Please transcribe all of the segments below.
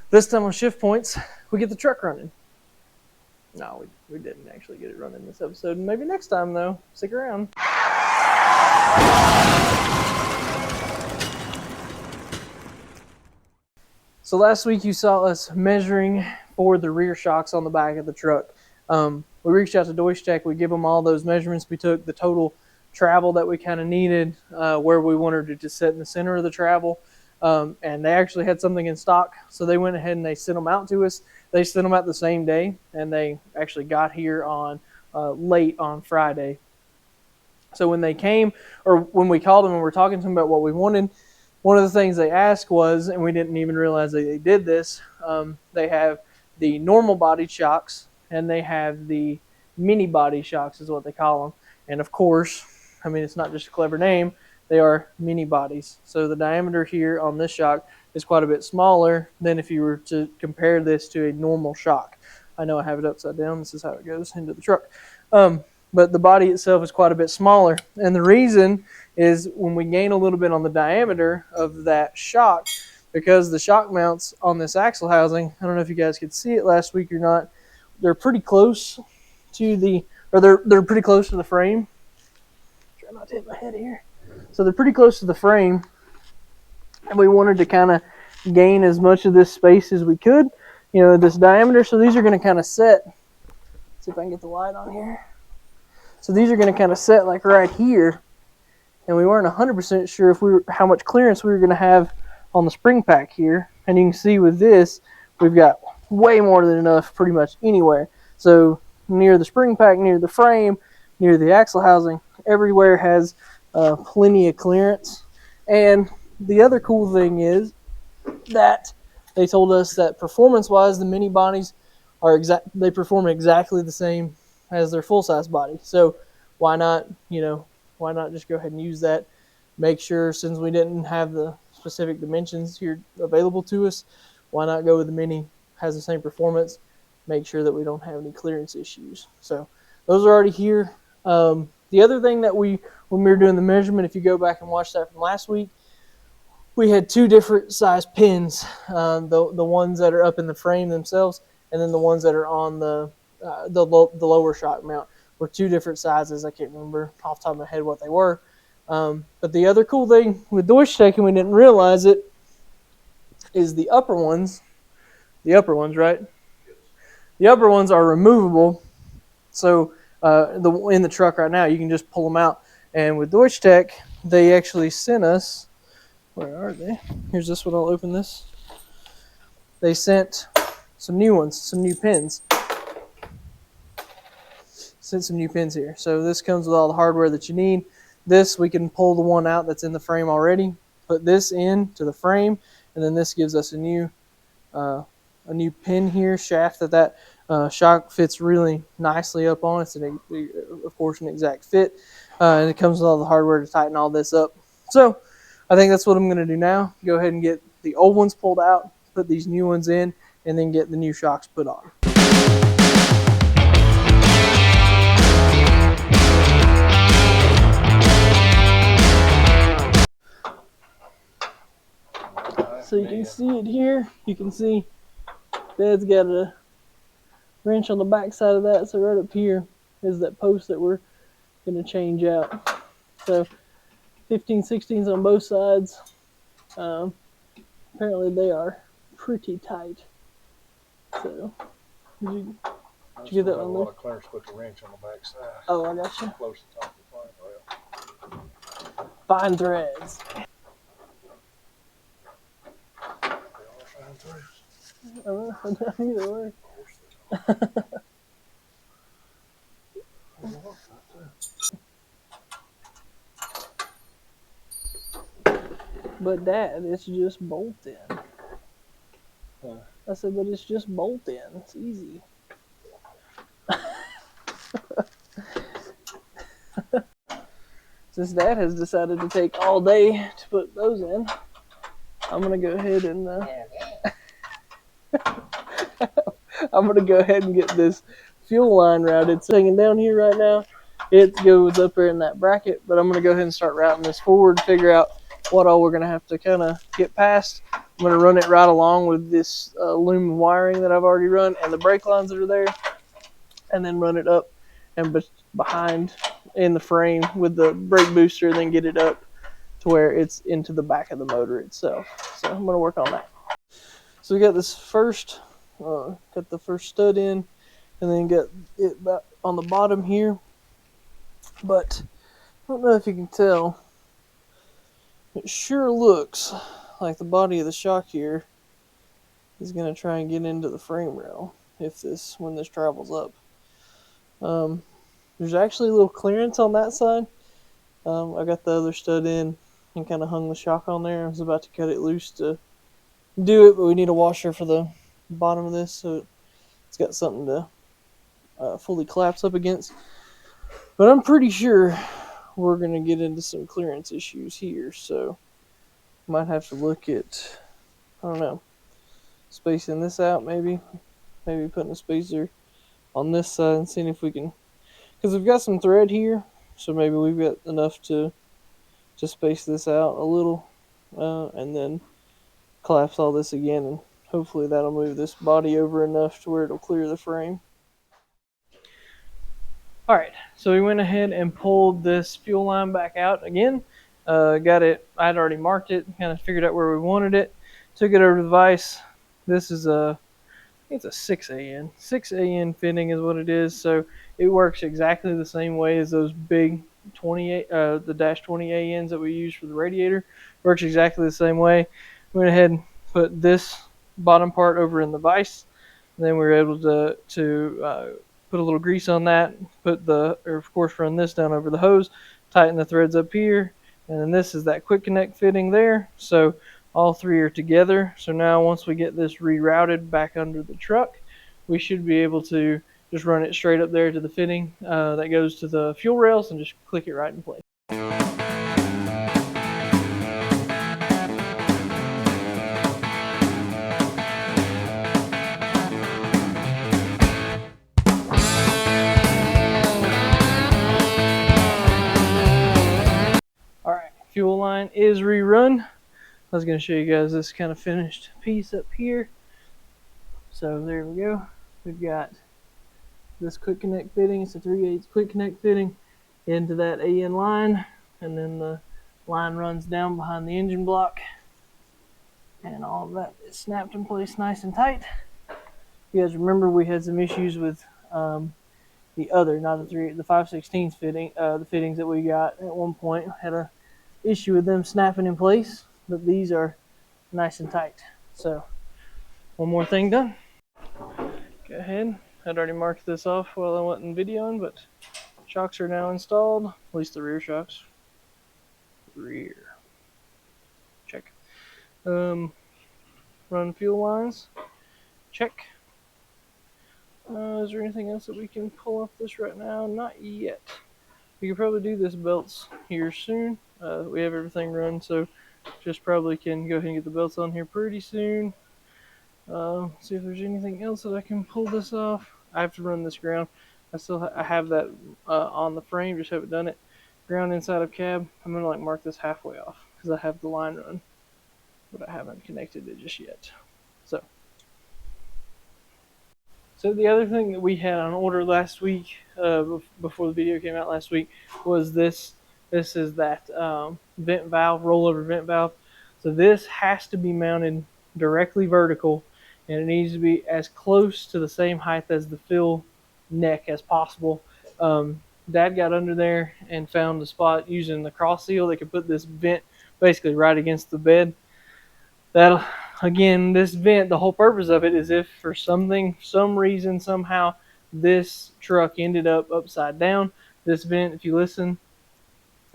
This time on shift points, we get the truck running. No, we didn't actually get it running this episode. Maybe next time, though. Stick around. So last week you saw us measuring for the rear shocks on the back of the truck. We reached out to Deutsche Tech. We give them all those measurements. We took the total travel that we kind of needed, where we wanted it to sit in the center of the travel. And they actually had something in stock. So they went ahead and they sent them out to us. They sent them out the same day, and they actually got here on late on Friday. So when they came, or when we called them and we were talking to them about what we wanted, one of the things they asked was, and we didn't even realize that they did this, they have the normal body shocks and they have the mini body shocks is what they call them. And of course, I mean, it's not just a clever name, they are mini bodies. So the diameter here on this shock is quite a bit smaller than if you were to compare this to a normal shock. I know I have it upside down. This is how it goes into the truck. But the body itself is quite a bit smaller. And the reason is when we gain a little bit on the diameter of that shock, because the shock mounts on this axle housing, I don't know if you guys could see it last week or not, they're pretty close to the, or they're pretty close to the frame. Try not to hit my head here. So they're pretty close to the frame, and we wanted to kind of gain as much of this space as we could, you know, this diameter. So these are going to kind of set, see if I can get the light on here. So these are going to kind of set like right here, and we weren't 100% sure if how much clearance we were going to have on the spring pack here. And you can see with this, we've got way more than enough pretty much anywhere. So near the spring pack, near the frame, near the axle housing, everywhere has plenty of clearance. And the other cool thing is that they told us that performance-wise, the mini bodies they perform exactly the same as their full-size body. So why not just go ahead and use that? Make sure, since we didn't have the specific dimensions here available to us, why not go with the mini? Has the same performance. Make sure that we don't have any clearance issues. So those are already here. The other thing that when we were doing the measurement, if you go back and watch that from last week, we had two different size pins, the ones that are up in the frame themselves, and then the ones that are on the lower shock mount were two different sizes. I can't remember off the top of my head what they were. But the other cool thing with Deutsche Tech, and we didn't realize it, is the upper ones. The upper ones, right? The upper ones are removable. So in the truck right now, you can just pull them out. And with Deutsche Tech, they actually sent us, where are they? Here's this one, I'll open this. They sent some new ones, some new pins. Sent some new pins here. So this comes with all the hardware that you need. This, we can pull the one out that's in the frame already, put this in to the frame, and then this gives us a new pin here, shaft that shock fits really nicely up on. It's, of course, an exact fit, and it comes with all the hardware to tighten all this up. So I think that's what I'm going to do now. Go ahead and get the old ones pulled out, put these new ones in, and then get the new shocks put on. So you can see it here. You can see Dad's got a wrench on the back side of that. So right up here is that post that we're going to change out. So 15/16s on both sides. Apparently they are pretty tight. So did you get that one? A lot of clearance with the wrench on the back side. Oh, I got you. Close to the top of the fine rail. Fine threads. Either way. But Dad, it's just bolt in. I said, but it's just bolt in. It's easy. Since Dad has decided to take all day to put those in, I'm gonna go ahead and get this fuel line routed. It's hanging down here right now. It goes up there in that bracket, but I'm gonna go ahead and start routing this forward, figure out what all we're going to have to kind of get past. I'm going to run it right along with this loom wiring that I've already run and the brake lines that are there, and then run it up and behind in the frame with the brake booster, and then get it up to where it's into the back of the motor itself. So I'm going to work on that. So we got this first, got the first stud in, and then got it on the bottom here. But I don't know if you can tell, it sure looks like the body of the shock here is going to try and get into the frame rail when this travels up. There's actually a little clearance on that side. I got the other stud in and kind of hung the shock on there. I was about to cut it loose to do it, but we need a washer for the bottom of this, so it's got something to fully collapse up against. But I'm pretty sure we're going to get into some clearance issues here, so might have to look at, I don't know, spacing this out maybe putting a spacer on this side and seeing if we can, because we've got some thread here, so maybe we've got enough to space this out a little, and then collapse all this again, and hopefully that'll move this body over enough to where it'll clear the frame. Alright, so we went ahead and pulled this fuel line back out again. Got it, I had already marked it, kind of figured out where we wanted it. Took it over to the vise. This is I think it's a 6AN. 6AN fitting is what it is, so it works exactly the same way as those big 28, the dash 20 ANs that we use for the radiator. Works exactly the same way. Went ahead and put this bottom part over in the vise, and then we were able to put a little grease on that, of course run this down over the hose, tighten the threads up here, and then this is that quick connect fitting there. So all three are together. So now once we get this rerouted back under the truck, we should be able to just run it straight up there to the fitting that goes to the fuel rails and just click it right in place. Fuel line is rerun. I was going to show you guys this kind of finished piece up here. So there we go. We've got this quick connect fitting. It's a 3/8 quick connect fitting into that AN line, and then the line runs down behind the engine block, and all of that is snapped in place nice and tight. You guys remember we had some issues with the other, not the 5/16 fitting, the fittings that we got at one point had a issue with them snapping in place, but these are nice and tight. So one more thing done. Go ahead. I'd already marked this off while I wasn't videoing, but shocks are now installed, at least the rear shocks. Rear. Check. Run fuel lines. Check. Is there anything else that we can pull off this right now? Not yet. We could probably do this belts here soon. We have everything run, so just probably can go ahead and get the belts on here pretty soon. See if there's anything else that I can pull this off. I have to run this ground. I have that on the frame, just haven't done it. Ground inside of cab. I'm gonna mark this halfway off because I have the line run, but I haven't connected it just yet. So the other thing that we had on order last week, before the video came out last week, was this. This is that vent valve, rollover vent valve. So this has to be mounted directly vertical, and it needs to be as close to the same height as the fill neck as possible. Dad got under there and found a spot using the cross seal that could put this vent basically right against the bed. Again, this vent, the whole purpose of it is if for some reason, somehow this truck ended up upside down, this vent, if you listen,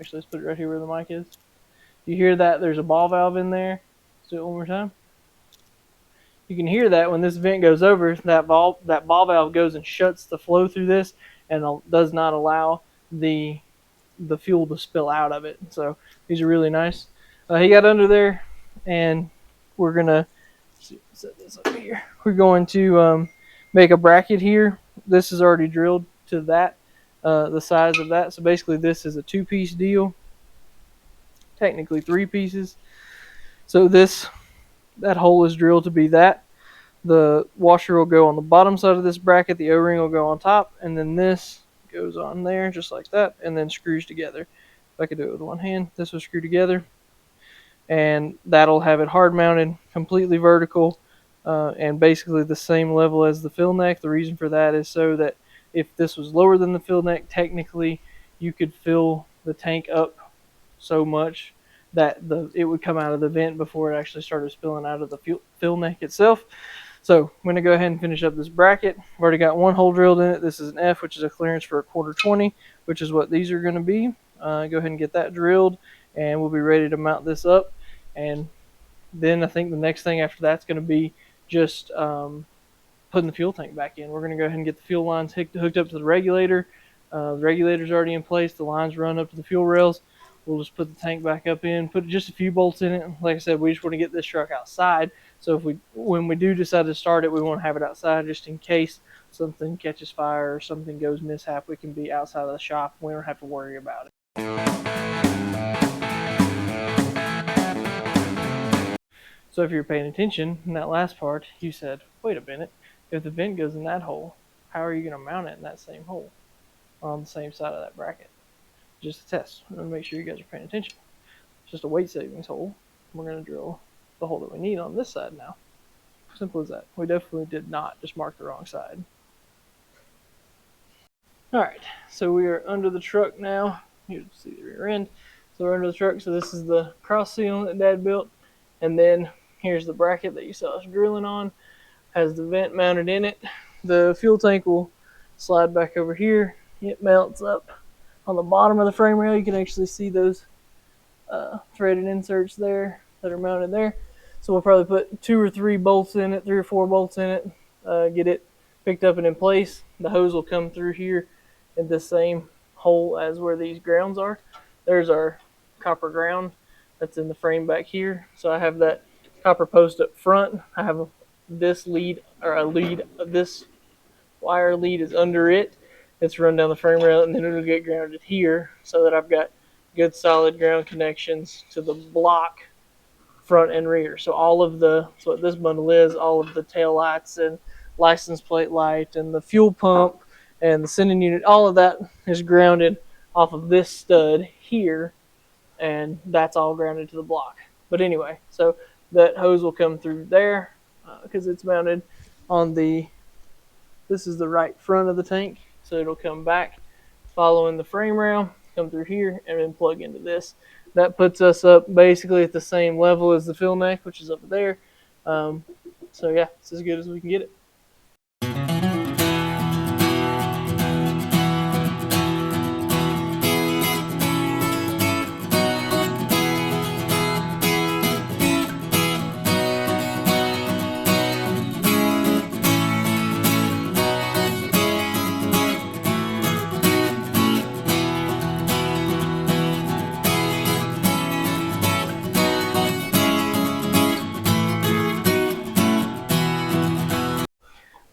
actually let's put it right here where the mic is. You hear that there's a ball valve in there? Let's do it one more time. You can hear that when this vent goes over, that ball valve goes and shuts the flow through this and does not allow the fuel to spill out of it. So these are really nice. He got under there, and we're gonna set this up here. We're going to make a bracket here. This is already drilled to that, the size of that. So basically this is a two-piece deal. technically 3 pieces. So that hole is drilled to be that. The washer will go on the bottom side of this bracket, the O-ring will go on top, and then this goes on there just like that, and then screws together. If I could do it with one hand, this will screw together, and that'll have it hard mounted, completely vertical, and basically the same level as the fill neck. The reason for that is so that if this was lower than the fill neck, technically you could fill the tank up so much that it would come out of the vent before it actually started spilling out of the fill neck itself. So I'm going to go ahead and finish up this bracket. I've already got one hole drilled in it. This is an F, which is a clearance for a 1/4 20, which is what these are going to be. Go ahead and get that drilled, and we'll be ready to mount this up. And then I think the next thing after that's going to be just putting the fuel tank back in. We're going to go ahead and get the fuel lines hooked up to the regulator. The regulator's already in place. The lines run up to the fuel rails. We'll just put the tank back up in, put just a few bolts in it. Like I said, we just want to get this truck outside. So when we do decide to start it, we want to have it outside just in case something catches fire or something goes mishap. We can be outside of the shop. We don't have to worry about it. So if you're paying attention in that last part, you said, wait a minute, if the vent goes in that hole, how are you going to mount it in that same hole on the same side of that bracket? Just a test. I'm going to make sure you guys are paying attention. It's just a weight savings hole. We're going to drill the hole that we need on this side now. Simple as that. We definitely did not just mark the wrong side. Alright, so we are under the truck now. You can see the rear end. So we're under the truck. So this is the cross seal that Dad built. And then here's the bracket that you saw us drilling on. Has the vent mounted in it. The fuel tank will slide back over here. It mounts up on the bottom of the frame rail. You can actually see those threaded inserts there that are mounted there. So we'll probably put 2 or 3 bolts in it, 3 or 4 bolts in it, get it picked up and in place. The hose will come through here in the same hole as where these grounds are. There's our copper ground that's in the frame back here. So I have that copper post up front. I have this this wire lead is under it. It's run down the frame rail, and then it'll get grounded here so that I've got good solid ground connections to the block front and rear. So so what this bundle is, all of the tail lights and license plate light and the fuel pump and the sending unit, all of that is grounded off of this stud here, and that's all grounded to the block. But anyway, so that hose will come through there because it's mounted on this is the right front of the tank. So it'll come back following the frame rail, come through here, and then plug into this. That puts us up basically at the same level as the fill neck, which is up there. So yeah, it's as good as we can get it.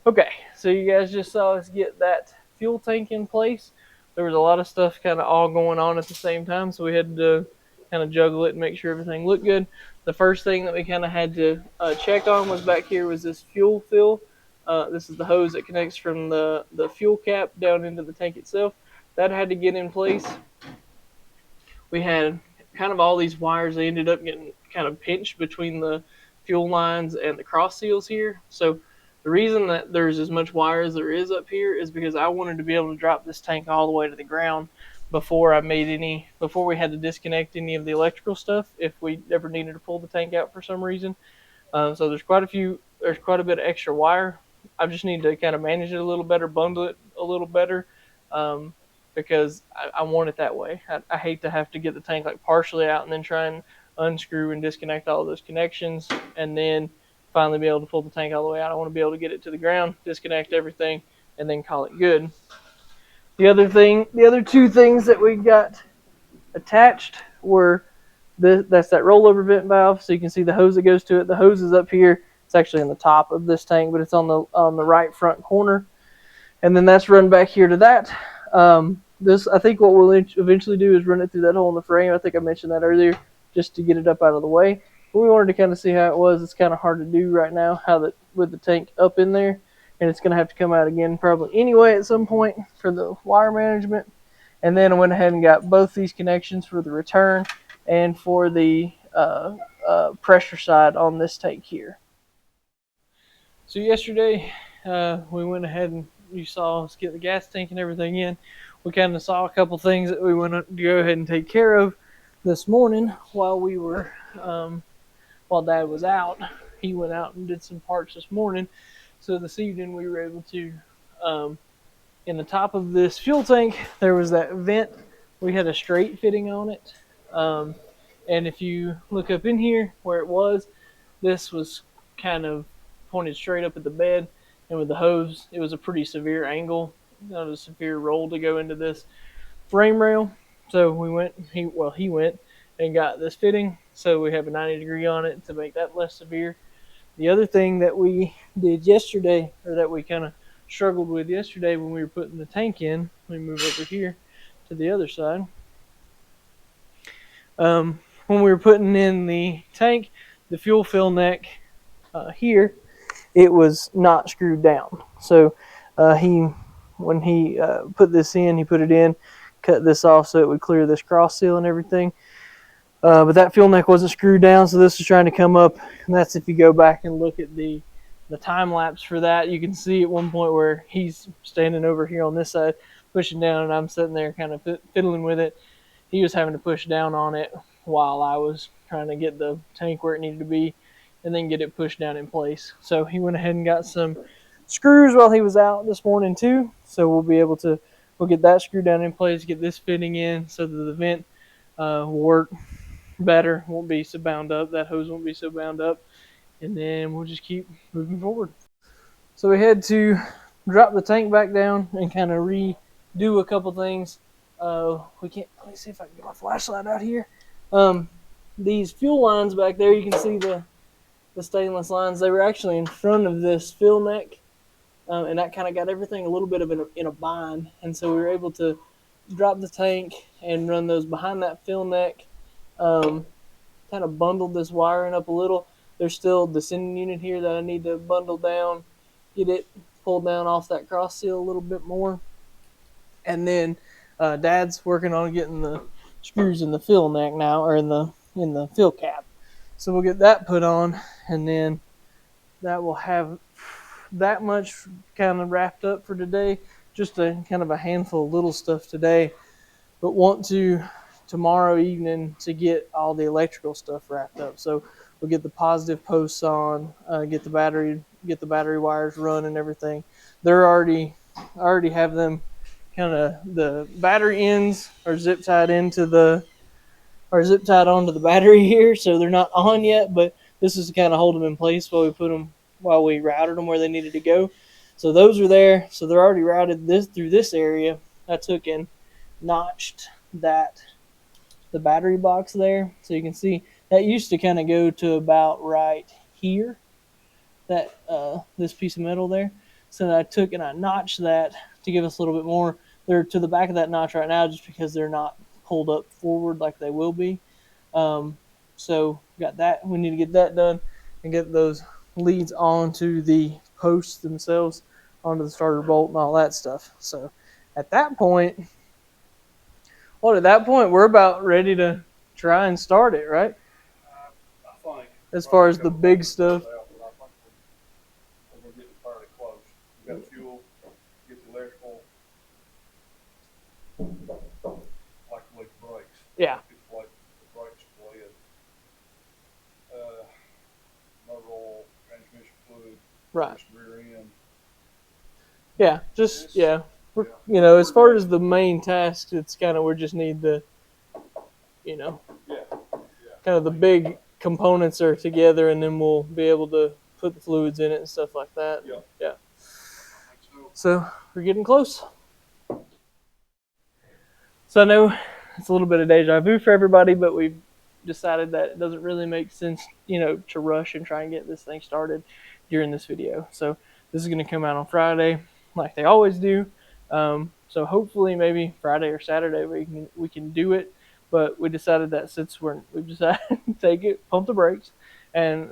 Okay, so you guys just saw us get that fuel tank in place. There was a lot of stuff kind of all going on at the same time, so we had to kind of juggle it and make sure everything looked good. The first thing that we kind of had to check on was back here was this fuel fill. This is the hose that connects from the fuel cap down into the tank itself. That had to get in place. We had kind of all these wires. They ended up getting kind of pinched between the fuel lines and the cross seals here. So the reason that there's as much wire as there is up here is because I wanted to be able to drop this tank all the way to the ground before we had to disconnect any of the electrical stuff if we ever needed to pull the tank out for some reason. So there's quite a bit of extra wire. I just need to kind of manage it a little better, bundle it a little better, because I want it that way. I hate to have to get the tank like partially out and then try and unscrew and disconnect all of those connections and then finally be able to pull the tank all the way out. I want to be able to get it to the ground, disconnect everything, and then call it good. The other 2 things that we got attached were that's that rollover vent valve. So you can see the hose that goes to it. The hose is up here. It's actually in the top of this tank, but it's on the right front corner. And then that's run back here to that. I think what we'll eventually do is run it through that hole in the frame. I think I mentioned that earlier. just to get it up out of the way. But we wanted to kind of see how it was. It's kind of hard to do right now, with the tank up in there, and it's going to have to come out again probably anyway at some point for the wire management. And then I went ahead and got both these connections for the return and for the pressure side on this tank here. So yesterday we went ahead and you saw us get the gas tank and everything in. We kind of saw a couple things that we went to go ahead and take care of this morning while we were while Dad was out. He went out and did some parts this morning. So this evening we were able to, in the top of this fuel tank, there was that vent. We had a straight fitting on it. And if you look up in here where it was, this was kind of pointed straight up at the bed. And with the hose, it was a pretty severe angle, not a severe roll to go into this frame rail. So he went and got this fitting. So we have a 90-degree on it to make that less severe. The other thing that we did yesterday, or that we kind of struggled with yesterday when we were putting the tank in, let me move over here to the other side. When we were putting in the tank, the fuel fill neck here, it was not screwed down. So when he put this in, he put it in, cut this off so it would clear this cross seal and everything. But that fuel neck wasn't screwed down, so this is trying to come up. And that's if you go back and look at the time lapse for that. You can see at one point where he's standing over here on this side, pushing down, and I'm sitting there kind of fiddling with it. He was having to push down on it while I was trying to get the tank where it needed to be and then get it pushed down in place. So he went ahead and got some screws while he was out this morning too. So we'll get that screwed down in place, get this fitting in so that the vent will work better, won't be so bound up, that hose won't be so bound up, and then we'll just keep moving forward. So we had to drop the tank back down and kind of redo a couple things. Let me see if I can get my flashlight out here. These fuel lines back there, you can see the stainless lines. They were actually in front of this fill neck, and that kind of got everything a little bit of in a bind, and so we were able to drop the tank and run those behind that fill neck. Kind of bundled this wiring up a little. There's still the sending unit here that I need to bundle down, get it pulled down off that cross seal a little bit more. And then Dad's working on getting the screws in the fill neck now, or in the fill cap. So we'll get that put on, and then that will have that much kind of wrapped up for today. Just a kind of a handful of little stuff today, but want to tomorrow evening to get all the electrical stuff wrapped up. So we'll get the positive posts on, get the battery wires run and everything. I already have them kind of, the battery ends are zip tied onto the battery here, so they're not on yet, but this is to kind of hold them in place while we routed them where they needed to go. So those are there, so they're already routed through this area. I took and notched the battery box there, so you can see that used to kind of go to about right here, that this piece of metal there. So I took and I notched that to give us a little bit more. They're to the back of that notch right now just because they're not pulled up forward like they will be. So got that. We need to get that done and get those leads onto the posts themselves, onto the starter bolt and all that stuff. So at that point, we're about ready to try and start it, right? I think. As far as the big stuff. We're getting fairly close. We got fuel, get the electrical, like brakes. Yeah. It's like the brakes bled. Motor oil, transmission fluid. Right. Rear end. Yeah. As far as the main task, it's kind of, we just need the, kind of the big components are together, and then we'll be able to put the fluids in it and stuff like that. Yeah. So we're getting close. So I know it's a little bit of deja vu for everybody, but we've decided that it doesn't really make sense, to rush and try and get this thing started during this video. So this is going to come out on Friday, like they always do. So hopefully maybe Friday or Saturday we can do it. but we decided that since we've decided to take it, pump the brakes, and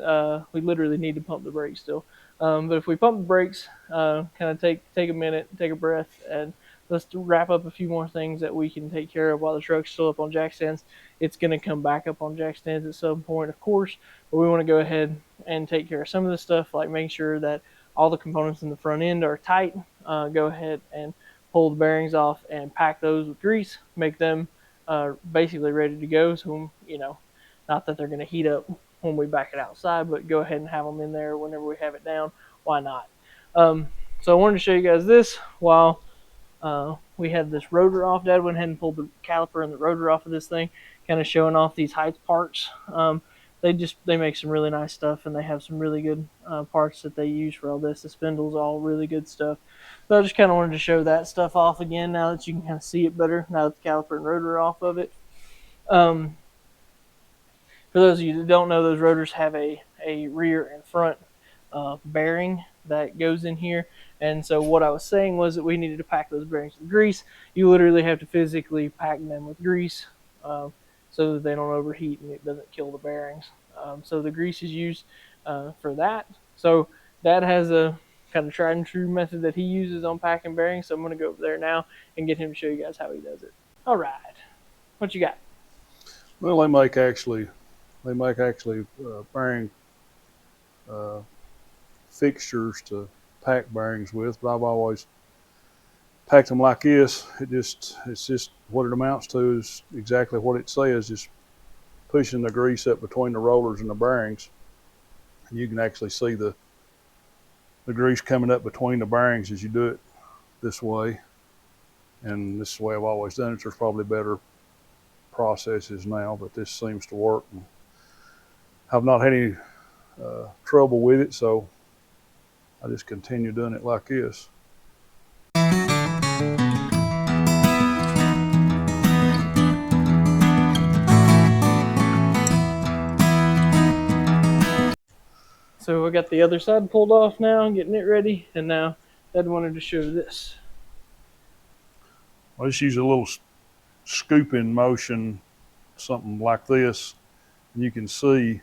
we literally need to pump the brakes still. But if we pump the brakes, kind of take a minute, take a breath, and let's wrap up a few more things that we can take care of while the truck's still up on jack stands. It's going to come back up on jack stands at some point, of course, but we want to go ahead and take care of some of the stuff, like make sure that all the components in the front end are tight. Go ahead and pull the bearings off and pack those with grease, make them basically ready to go. So, not that they're going to heat up when we back it outside, but go ahead and have them in there whenever we have it down. Why not? So I wanted to show you guys this while we had this rotor off. Dad went ahead and pulled the caliper and the rotor off of this thing, kind of showing off these Heidt parts. They make some really nice stuff, and they have some really good parts that they use for all this. The spindle's all really good stuff. So I just kind of wanted to show that stuff off again now that you can kind of see it better now that the caliper and rotor are off of it. For those of you that don't know, those rotors have a rear and front bearing that goes in here. And so what I was saying was that we needed to pack those bearings with grease. You literally have to physically pack them with grease so that they don't overheat and it doesn't kill the bearings. So the grease is used for that. So Dad has a kind of tried and true method that he uses on packing bearings. So I'm going to go over there now and get him to show you guys how he does it. All right. What you got? Well, they make actually bearing fixtures to pack bearings with, but I've always packed them like this. It's just what it amounts to is exactly what it says, just pushing the grease up between the rollers and the bearings. And you can actually see the grease coming up between the bearings as you do it this way. And this is the way I've always done it. There's probably better processes now, but this seems to work. And I've not had any trouble with it, so I just continue doing it like this. So we got the other side pulled off now, getting it ready, and now Dad wanted to show this. I just use a little scooping motion, something like this, and you can see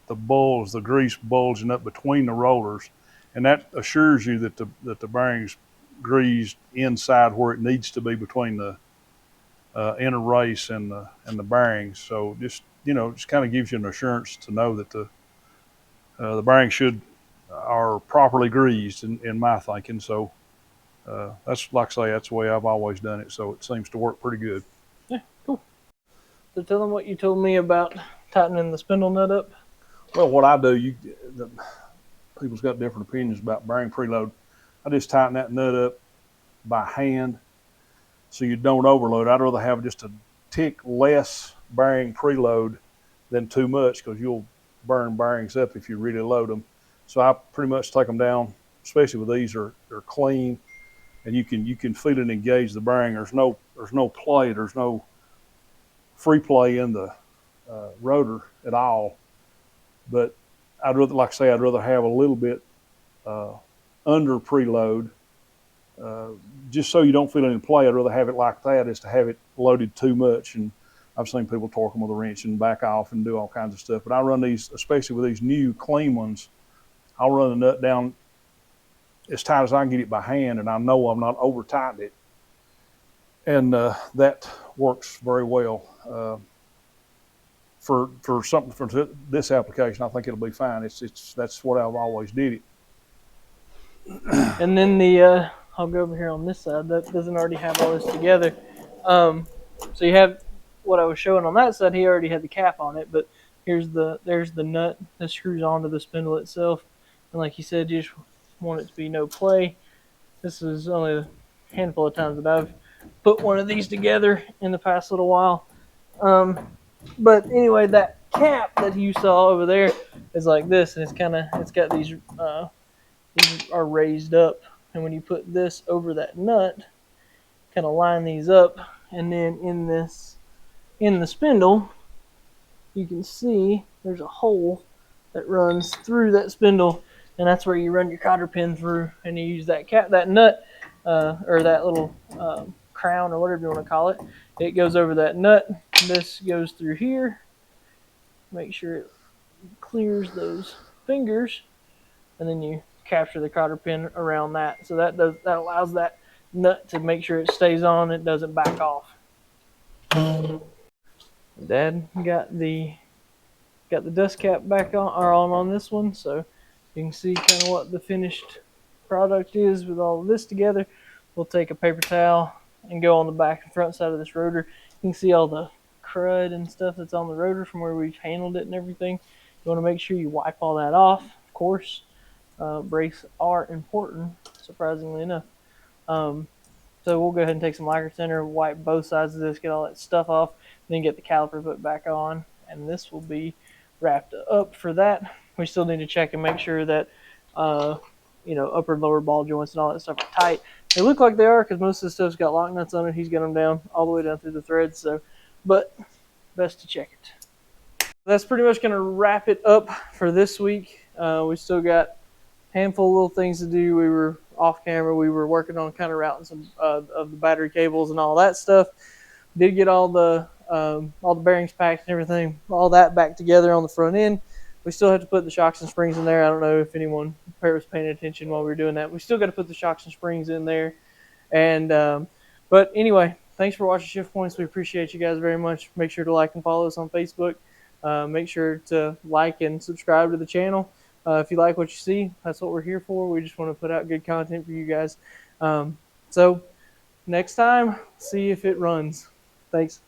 the grease bulging up between the rollers, and that assures you that the bearing's greased inside where it needs to be between the inner race and the bearings. So just kind of gives you an assurance to know that the bearings are properly greased in my thinking. So that's, like I say, that's the way I've always done it. So it seems to work pretty good. Yeah, cool. So tell them what you told me about tightening the spindle nut up. Well, what I do, people's got different opinions about bearing preload. I just tighten that nut up by hand so you don't overload. I'd rather have just a tick less bearing preload than too much, because you'll burn bearings up if you really load them. So I pretty much take them down, especially with these. They're clean, and you can feel it engage the bearing. There's no play. There's no free play in the rotor at all. But I'd rather, like I say, I'd rather have a little bit under preload, just so you don't feel any play. I'd rather have it like that as to have it loaded too much. And I've seen people torque them with a wrench and back off and do all kinds of stuff. But I run these, especially with these new clean ones, I'll run the nut down as tight as I can get it by hand, and I know I'm not over tightened it. And that works very well. For something for this application, I think it'll be fine. That's what I've always did it. And then I'll go over here on this side. That doesn't already have all this together. So you have what I was showing on that side. He already had the cap on it, but there's the nut that screws onto the spindle itself. And like you said, you just want it to be no play. This is only a handful of times that I've put one of these together in the past little while. But anyway, that cap that you saw over there is like this, and it's got these are raised up, and when you put this over that nut, kind of line these up, and then in the spindle, you can see there's a hole that runs through that spindle, and that's where you run your cotter pin through, and you use that nut or that little crown or whatever you want to call it. It goes over that nut. This goes through here. Make sure it clears those fingers, and then you capture the cotter pin around that. So that allows that nut to make sure it stays on. It doesn't back off. Dad got the dust cap back on this one, so you can see kind of what the finished product is with all of this together. We'll take a paper towel and go on the back and front side of this rotor. You can see all the crud and stuff that's on the rotor from where we've handled it and everything. You want to make sure you wipe all that off, of course. Brakes are important, surprisingly enough. So we'll go ahead and take some lacquer thinner, wipe both sides of this, get all that stuff off, then get the caliper put back on, and this will be wrapped up for that. We still need to check and make sure that upper and lower ball joints and all that stuff are tight. They look like they are because most of the stuff's got lock nuts on it. He's got them down all the way down through the threads, so but best to check it. That's pretty much going to wrap it up for this week. We still got a handful of little things to do. We were off camera. We were working on kind of routing some of the battery cables and all that stuff. Did get all the bearings packed and everything, all that back together on the front end. We still have to put the shocks and springs in there. I don't know if anyone was paying attention while we were doing that. We still got to put the shocks and springs in there. And but anyway, thanks for watching Shift Points. We appreciate you guys very much. Make sure to like and follow us on Facebook. Make sure to like and subscribe to the channel. If you like what you see, that's what we're here for. We just want to put out good content for you guys. So next time, see if it runs. Thanks.